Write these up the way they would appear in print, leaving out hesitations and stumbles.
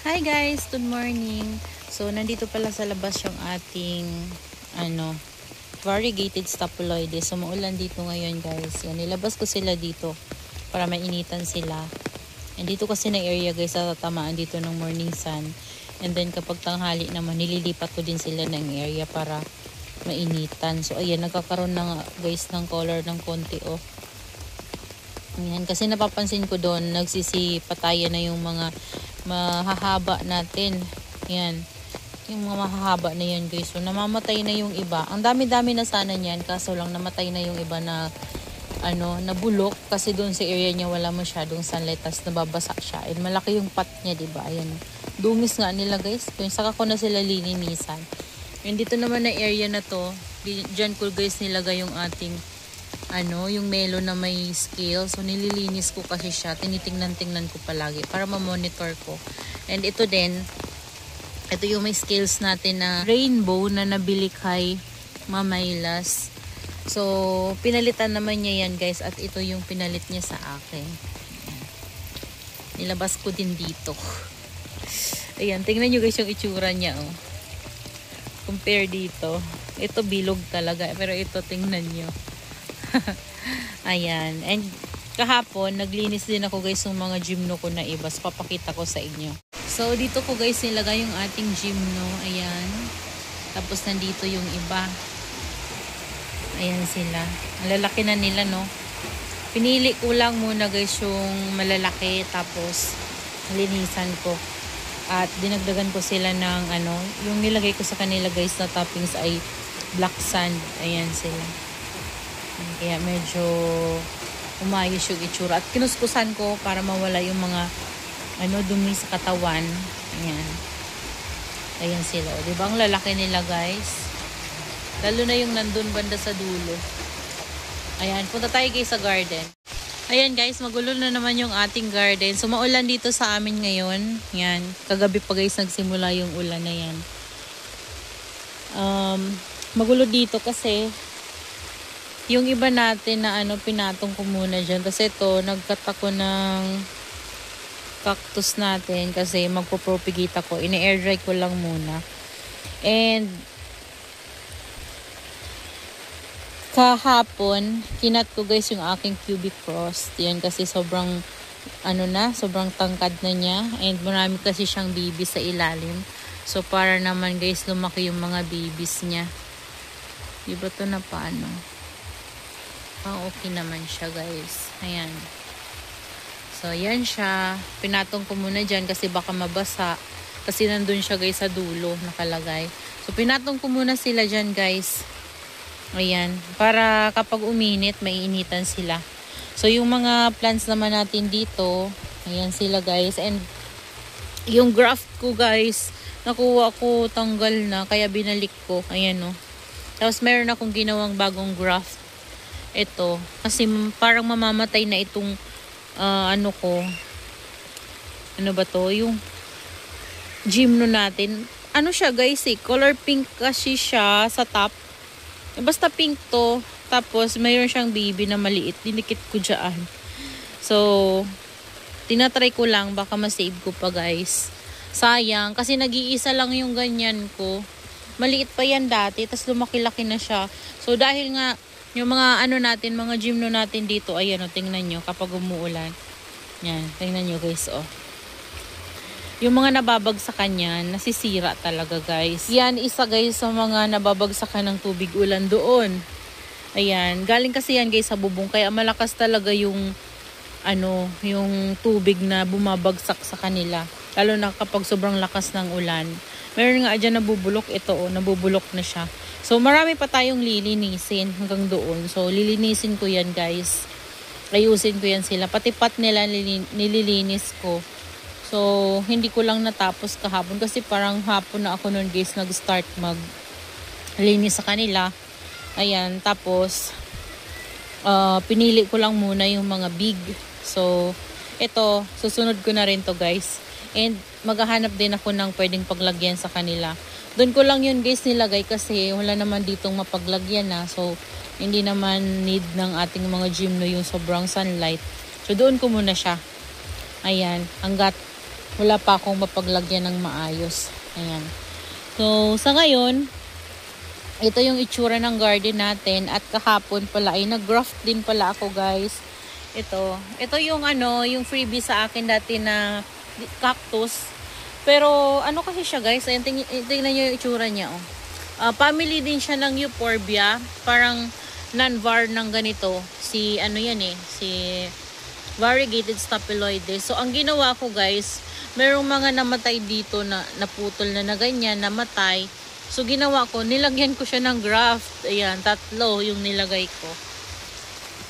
Hi guys, good morning. So nandito pala sa labas yung ating variegated staphyloides. So maulan dito ngayon guys. Yan, nilabas ko sila dito para mainitan sila. And dito kasi na area guys, tatamaan dito ng morning sun. And then kapag tanghali naman, nililipat ko din sila ng area para mainitan. So ayan, nagkakaroon na guys ng color ng konti oh. Yan, kasi napapansin ko doon, nagsisipatayan na yung mga mahahaba natin. Yan. Yung mga mahahaba na yan guys. So namamatay na yung iba. Ang dami-dami na sana niyan. Kaso lang namatay na yung iba na nabulok. Kasi doon sa area niya wala masyadong sunlight. Tas nababasa siya. And malaki yung pot niya, diba? Ayan. Dungis nga nila guys. Yung saka ko na sila lininisan. And dito naman na area na to. Diyan ko guys nilagay yung ating yung melon na may scale. So nililinis ko kasi siya, tinitingnan-tingnan ko palagi para ma-monitor ko. And ito din, ito yung may scales natin na rainbow na nabili kay Mamaylas. So pinalitan naman niya yan guys, at ito yung pinalit niya sa akin. Ayan. Nilabas ko din dito. Ayan, tingnan nyo guys yung itsura niya oh. Compare dito, ito bilog talaga, pero ito tingnan nyo. Ayan. And kahapon, naglinis din ako guys ng mga gymno ko na iba. So, papakita ko sa inyo. So, dito ko guys nilagay yung ating gymno. Ayan. Tapos, nandito yung iba. Ayan sila. Ang lalaki na nila, no? Pinili ko lang muna guys yung malalaki. Tapos, linisan ko. At dinagdagan ko sila ng yung nilagay ko sa kanila guys na toppings ay black sand. Ayan sila. Kaya medyo umayos yung itsura. At kinuskusan ko para mawala yung mga dumi sa katawan. Ayan. Ayan sila. O, diba ang lalaki nila guys? Lalo na yung nandun banda sa dulo. Ayan. Punta tayo guys sa garden. Ayan guys. Magulo na naman yung ating garden. So maulan dito sa amin ngayon. Ayan. Kagabi pa guys nagsimula yung ulan na yan. Magulo dito kasi yung iba natin na pinatong ko muna dyan. Kasi ito, nagkat ako ng cactus natin kasi magpo-propagate ako. Ini-air dry ko lang muna. And kahapon, kinat ko guys yung aking cubic frost. Yan kasi sobrang sobrang tangkad na niya. And marami kasi siyang babies sa ilalim. So para naman guys, lumaki yung mga babies niya. Diba to na paano? Okay naman siya guys. Ayan. So yan siya. Pinatong ko muna dyan kasi baka mabasa. Kasi nandun siya guys sa dulo nakalagay. So pinatong ko muna sila dyan guys. Ayan. Para kapag uminit, maiinitan sila. So yung mga plants naman natin dito, ayan sila guys. And yung graft ko guys, nakuha ko, tanggal na. Kaya binalik ko. Ayan o. Tapos meron akong ginawang bagong graft. Ito, kasi parang mamamatay na itong yung gymno natin. Siya guys color pink kasi siya sa top. Basta pink to. Tapos mayroon siyang baby na maliit, dinikit ko dyan. So tinatry ko lang, baka ma-save ko pa guys. Sayang kasi nag-iisa lang yung ganyan ko. Maliit pa yan dati, tas lumaki-laki na siya. So dahil nga yung mga natin, mga gymno natin dito, ayan o, tingnan nyo kapag umuulan. Yan, tingnan nyo guys, oh. Yung mga nababagsakan yan, nasisira talaga guys. Yan, isa guys sa mga nababagsakan ng tubig ulan doon. Ayan, galing kasi yan guys sa bubong, kaya malakas talaga yung yung tubig na bumabagsak sa kanila. Lalo na kapag sobrang lakas ng ulan. Meron nga dyan nabubulok, ito oh, nabubulok na siya. So, marami pa tayong lilinisin hanggang doon. So, lilinisin ko yan, guys. Ayusin ko yan sila. Pati pat nila nililinis ko. So, hindi ko lang natapos kahapon. Kasi parang hapon na ako noon, guys, nag-start mag-linis sa kanila. Ayan. Tapos, pinili ko lang muna yung mga big. So, ito, susunod ko na rin to, guys. And, maghahanap din ako ng pwedeng paglagyan sa kanila. Doon ko lang yun guys nilagay kasi wala naman ditong mapaglagyan na. So, hindi naman need ng ating mga gymno yung sobrang sunlight. So, doon ko muna siya. Ayan. Hanggat wala pa akong mapaglagyan ng maayos. Ayan. So, sa ngayon, ito yung itsura ng garden natin. At kahapon pala ay nag-graft din pala ako, guys. Ito yung yung freebie sa akin dati na cactus. Pero ano kasi siya, guys? Ayan, tingnan nyo yung itsura niya, oh. Family din siya ng Euphorbia. Parang non-var ng ganito. Si variegated staphyloides. So, ang ginawa ko, guys, merong mga namatay dito na naputol na ganyan, namatay. So, ginawa ko, nilagyan ko siya ng graft. Ayan, 3 yung nilagay ko.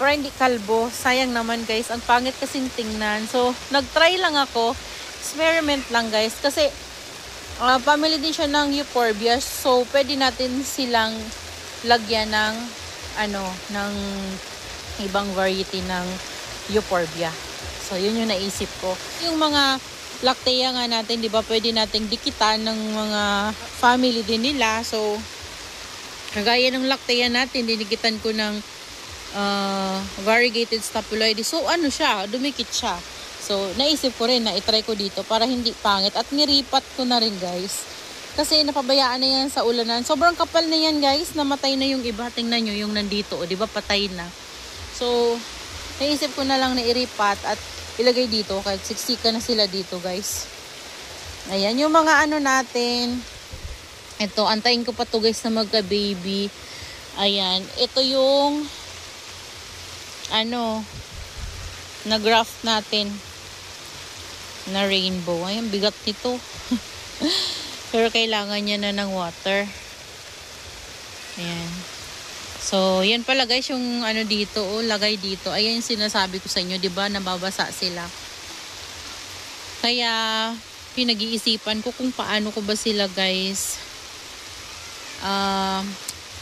Para hindi kalbo. Sayang naman, guys. Ang pangit kasing tingnan. So, nag-try lang ako. Experiment lang, guys. Kasi, family din siya ng Euphorbia. So, pwede natin silang lagyan ng, ng ibang variety ng Euphorbia. So, yun yung naisip ko. Yung mga lactea nga natin, di ba, pwede nating dikitan ng mga family din nila. So, kagaya ng lactea natin, dinikitan ko ng variegated staphyloides. So, siya, dumikit siya. So, naisip ko rin na itry ko dito para hindi pangit. At niripat ko na rin, guys. Kasi napabayaan na yan sa ulanan. Sobrang kapal na yan, guys. Namatay na yung iba. Tingnan nyo yung nandito. O, di ba, patay na. So, naisip ko na lang na iripat at ilagay dito. Kahit 60 na sila dito, guys. Ayan, yung mga natin. Ito, antayin ko pa to, guys, na magka-baby. Ayan, ito yung na graft natin na rainbow. Ayan, bigat nito. Pero kailangan niya na ng water. Ayan. So, yan pala, guys, yung dito, lagay dito. Ayan yung sinasabi ko sa inyo, 'di ba? Nababasa sila. Kaya pinag-iisipan ko kung paano ko ba sila, guys,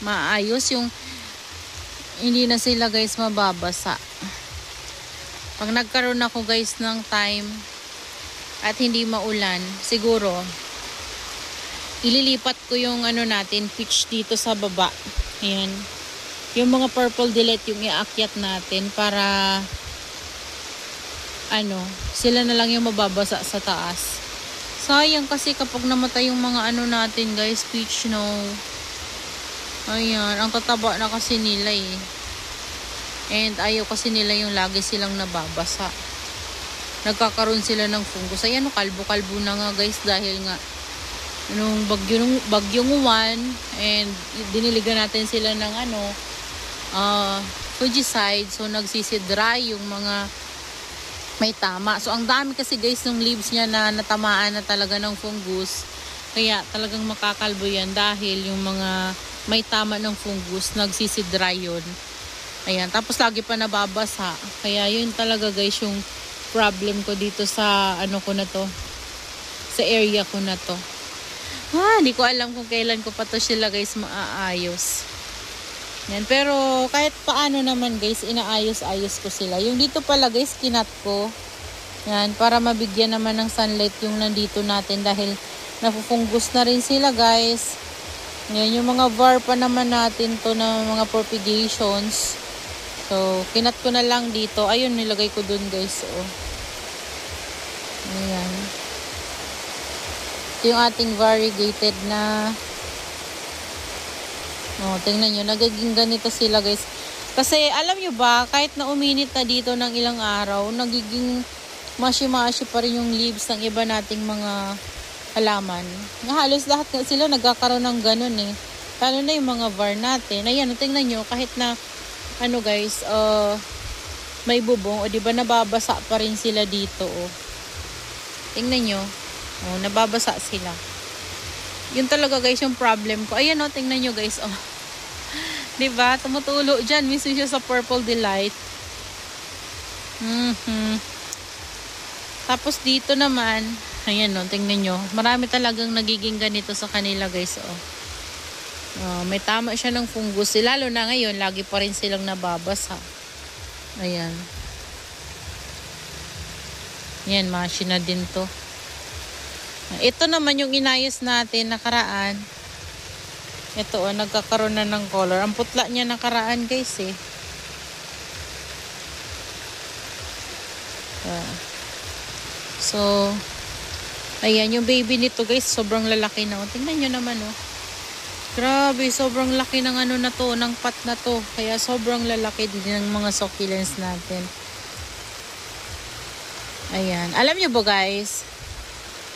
maayos yung hindi na sila, guys, mababasa. Pag nagkaroon ako, guys, ng time at hindi maulan, siguro ililipat ko yung natin, pitch dito sa baba. Ayan. Yung mga purple delete yung iaakyat natin para sila na lang yung mababasa sa taas. Sayang kasi kapag namatay yung mga natin, guys, peach snow. Ayan, ang tataba na kasi nila eh. And ayaw kasi nila yung lagi silang nababasa. Nagkakaroon sila ng fungus. Ayan, kalbo-kalbo na nga, guys, dahil nga nung bagyong Juan, and diniligan natin sila ng fungicide. So nagsisidry yung mga may tama. So ang dami kasi, guys, ng leaves niya na natamaan na talaga ng fungus. Kaya talagang makakalbo yan dahil yung mga may tama ng fungus, nagsisidry yun. Ayan, tapos lagi pa nababasa. Kaya yun talaga, guys, yung problem ko dito sa ko na to, sa area ko na to. Hindi ko alam kung kailan ko pa to sila, guys, maaayos. Yan, pero kahit paano naman, guys, inaayos-ayos ko sila. Yung dito pala, guys, kinat ko. Yan, para mabigyan naman ng sunlight yung nandito natin dahil napupungus na rin sila, guys. Yan, yung mga var pa naman natin to na mga propagations. So, kinat ko na lang dito. Ayun, nilagay ko dun, guys. Ayan. Ito yung ating variegated na tingnan nyo, nagiging ganito sila, guys. Kasi, alam nyo ba, kahit na uminit na dito ng ilang araw, nagiging mashi-mashi pa rin yung leaves ng iba nating mga halaman. Halos lahat sila nagkakaroon ng ganun eh. Lalo na yung mga var natin. Ayan, tingnan nyo, kahit na guys, may bubong, o diba nababasa pa rin sila dito, Tingnan nyo. Nababasa sila. Yun talaga, guys, yung problem ko. Ayan, tingnan nyo, guys, diba? Tumutulo dyan. Mismo siya sa purple delight. Tapos dito naman, ayan, tingnan nyo. Marami talagang nagiging ganito sa kanila, guys, may tama siya ng fungus. Lalo na ngayon, lagi pa rin silang nababasa. Ayan. Yan, mashi na din to. Ito naman yung inayos natin nakaraan. Ito, nagkakaroon na ng color. Ang putla niya nakaraan, guys, So, Ayan, yung baby nito guys, sobrang lalaki na. Tingnan nyo naman oh. Grabe, sobrang laki ng ano na to, ng pot na to. Kaya sobrang lalaki din ng mga succulents natin. Ayan. Alam nyo ba guys,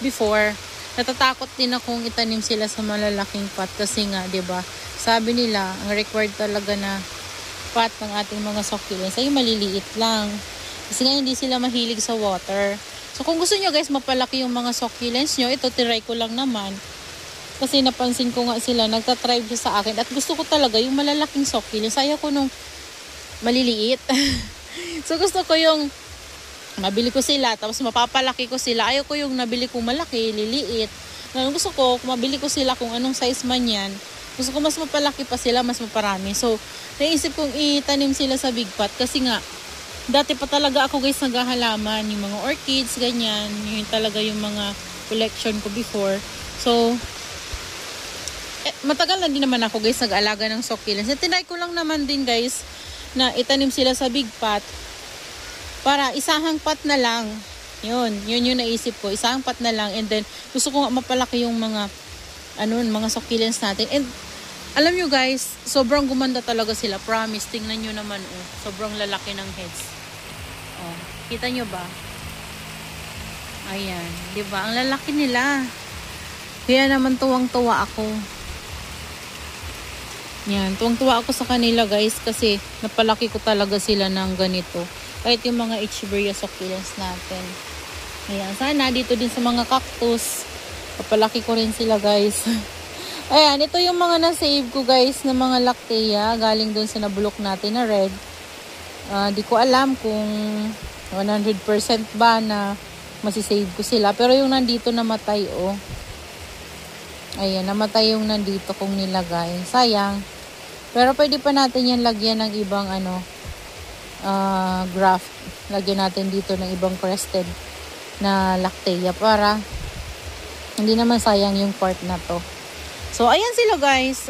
before, natatakot din akong itanim sila sa malalaking pot. Kasi nga, 'di ba? Sabi nila, ang required talaga na pot ng ating mga succulents ay maliliit lang. Kasi nga hindi sila mahilig sa water. So kung gusto nyo guys mapalaki yung mga succulents nyo, ito try ko lang naman. Kasi napansin ko nga sila, nagtatribe siya sa akin. At gusto ko talaga yung malalaking succulents. Ayaw ko nung maliliit. So gusto ko yung mabili ko sila, tapos mapapalaki ko sila. Ayaw ko yung nabili ko malaki, liliit. Gusto ko, kung mabili ko sila kung anong size man yan, gusto ko mas mapalaki pa sila, mas maparami. So naisip kong itanim sila sa big pot. Kasi nga, dati pa talaga ako guys naghahalaman, yung mga orchids, ganyan, yun talaga yung mga collection ko before. So, matagal na din naman ako guys nag-alaga ng succulents. Tinry ko lang naman din guys na itanim sila sa big pot para isahang pot na lang. Yun yung naisip ko, isahang pot na lang, and then gusto ko nga mapalaki yung mga mga succulents natin. And alam nyo guys, sobrang gumanda talaga sila. Promise, tingnan nyo naman oh. Sobrang lalaki ng heads. Oh, kita nyo ba? Ayan, 'di ba? Ang lalaki nila. Kaya naman tuwang-tuwa ako. Yan, tuwang-tuwa ako sa kanila guys kasi napalaki ko talaga sila ng ganito. Kahit yung mga Echeveria succulents natin. Ayan, sana dito din sa mga cactus, papalaki ko rin sila guys. Ayan, ito yung mga na-save ko guys na mga lactea galing dun sa nabulok natin na red. Di ko alam kung 100% ba na masisave ko sila. Pero yung nandito namatay oh. Ayan, namatay yung nandito kong nilagay. Sayang. Pero pwede pa natin yan lagyan ng ibang graft. Lagyan natin dito ng ibang crested na lactea para hindi naman sayang yung part na to. So, ayan sila guys.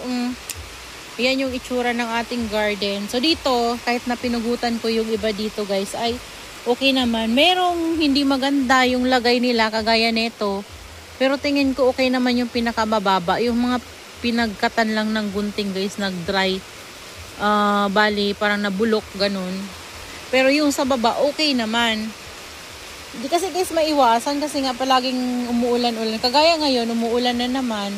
Ayan yung itsura ng ating garden. So, dito, kahit na pinugutan ko yung iba dito guys, ay okay naman. Merong hindi maganda yung lagay nila, kagaya nito. Pero tingin ko okay naman yung pinakamababa. Yung mga pinagkatan lang ng gunting guys, nag-dry. Bali, parang nabulok, ganun. Pero yung sa baba, okay naman. Hindi kasi guys maiwasan kasi nga palaging umuulan-ulan. Kagaya ngayon, umuulan na naman.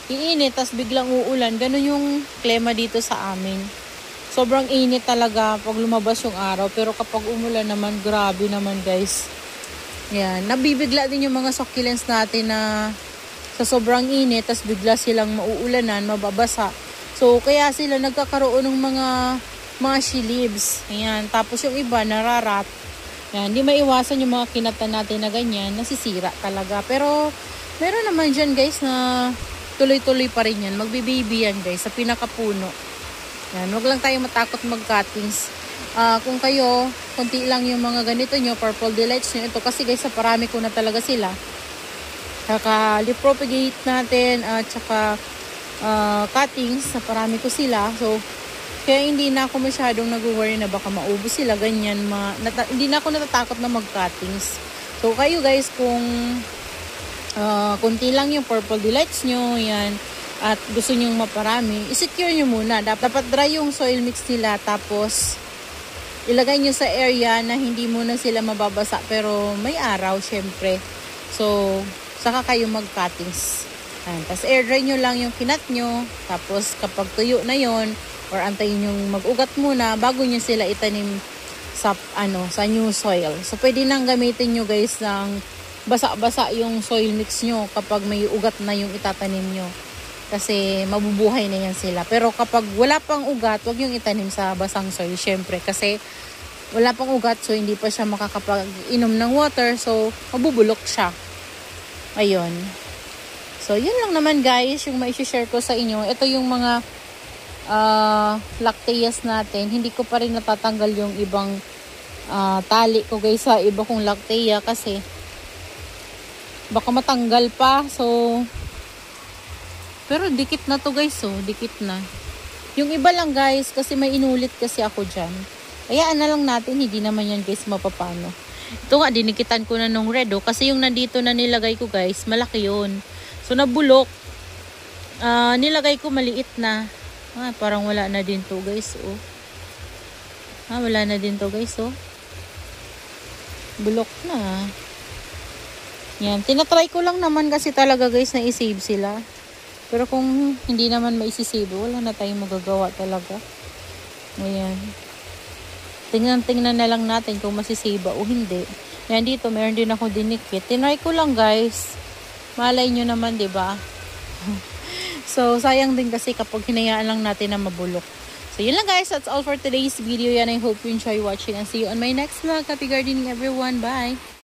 Iinit, tas biglang uulan. Ganun yung klima dito sa amin. Sobrang init talaga pag lumabas yung araw. Pero kapag umulan naman, grabe naman guys. Yan, nabibigla din yung mga succulents natin na sa sobrang init, tas bigla silang mauulanan, mababasa. So, kaya sila nagkakaroon ng mga she leaves. Ayan, tapos yung iba nararat. Yan, hindi maiwasan yung mga kinatan natin na ganyan, nasisira talaga. Pero, meron naman dyan guys na tuloy-tuloy pa rin yan. Magbibaby yan guys sa pinakapuno. Yan, wag lang tayo matakot mag-cuttings. Kung kayo, konti lang yung mga ganito nyo, purple delights nyo, ito kasi guys, sa parami ko na talaga sila. Saka leaf propagate natin, at saka cuttings, sa parami ko sila. So, kaya hindi na ako masyadong nag-worry na baka maubos sila, ganyan. Hindi na ako natatakot na mag-cuttings. So, kayo guys, kung konti lang yung purple delights nyo, yan, at gusto nyo maparami, i-secure nyo muna. Dapat dry yung soil mix nila, tapos ilagay nyo sa area na hindi muna sila mababasa pero may araw syempre. So, saka kayo mag-cuttings. Tapos air dry nyo lang yung kinat nyo. Tapos kapag tuyo na yon, or antayin yung mag-ugat muna bago nyo sila itanim sa new soil. So, pwede nang gamitin nyo guys ng basa-basa yung soil mix nyo kapag may ugat na yung itatanim nyo. Kasi mabubuhay na yan sila. Pero kapag wala pang ugat, huwag yung itanim sa basang soil. Syempre, kasi wala pang ugat, so hindi pa siya makakapag-inom ng water. So, mabubulok siya. Ayun. So, yun lang naman guys, yung mai-share ko sa inyo. Ito yung mga lacteas natin. Hindi ko pa rin natatanggal yung ibang tali ko guys sa iba kong lactea kasi baka matanggal pa. So, pero dikit na to guys, so dikit na. Yung iba lang guys, kasi may inulit kasi ako dyan. Hayaan na lang natin, hindi naman yan guys mapapano. Ito nga, dinikitan ko na nung red, oh. Kasi yung nandito na nilagay ko, guys, malaki yun. So, nabulok. Nilagay ko maliit na. Parang wala na din to, guys, oh. Wala na din to, guys, oh. Bulok na. Yan. Tinatry ko lang naman kasi talaga, guys, na i-save sila. Pero kung hindi naman maisisave, wala na tayong magagawa talaga. Ayan. Tingnan na lang natin kung masisave o hindi. Yan, dito meron din ako dinikit. Tinry ko lang, guys. Malay nyo naman, 'di ba? So, sayang din kasi kapag hinayaan lang natin na mabulok. So, yun lang, guys. That's all for today's video. Yan, I hope you enjoy watching and see you on my next vlog. Happy gardening, everyone. Bye!